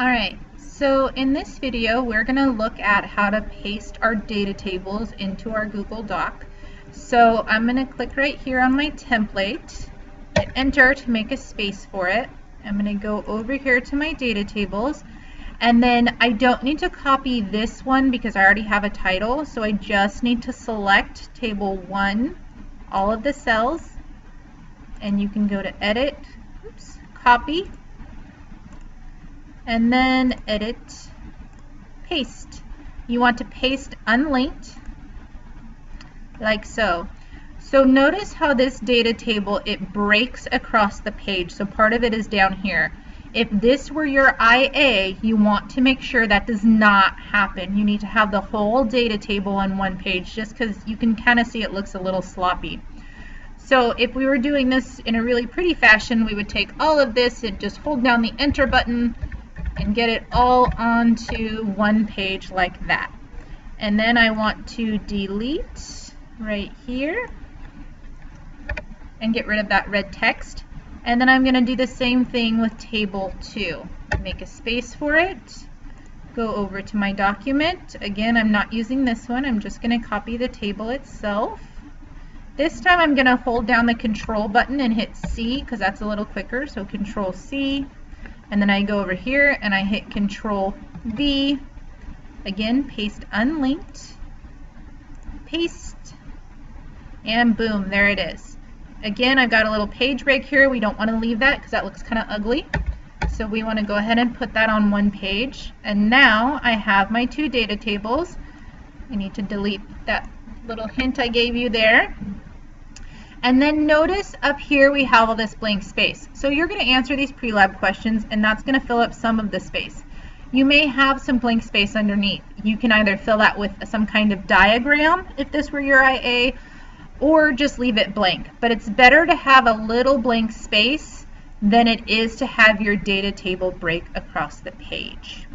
Alright, so in this video we're going to look at how to paste our data tables into our Google Doc. So I'm going to click right here on my template, hit enter to make a space for it. I'm going to go over here to my data tables, and then I don't need to copy this one because I already have a title, so I just need to select table 1, all of the cells, and you can go to edit, copy, and then edit, paste. You want to paste unlinked, like so. So notice how this data table, it breaks across the page. So part of it is down here. If this were your IA, you want to make sure that does not happen. You need to have the whole data table on one page, just because you can kind of see it looks a little sloppy. So if we were doing this in a really pretty fashion, we would take all of this and just hold down the enter button and get it all onto one page like that. And then I want to delete right here and get rid of that red text. And then I'm going to do the same thing with table 2. Make a space for it. Go over to my document. Again, I'm not using this one. I'm just going to copy the table itself. This time I'm going to hold down the control button and hit C because that's a little quicker. So control C. And then I go over here and I hit control V. Again, paste unlinked. Paste. And boom, there it is. Again, I've got a little page break here. We don't want to leave that because that looks kind of ugly. So we want to go ahead and put that on one page. And now I have my two data tables. I need to delete that little hint I gave you there. And then notice up here we have all this blank space. So you're going to answer these pre-lab questions and that's going to fill up some of the space. You may have some blank space underneath. You can either fill that with some kind of diagram if this were your IA, or just leave it blank. But it's better to have a little blank space than it is to have your data table break across the page.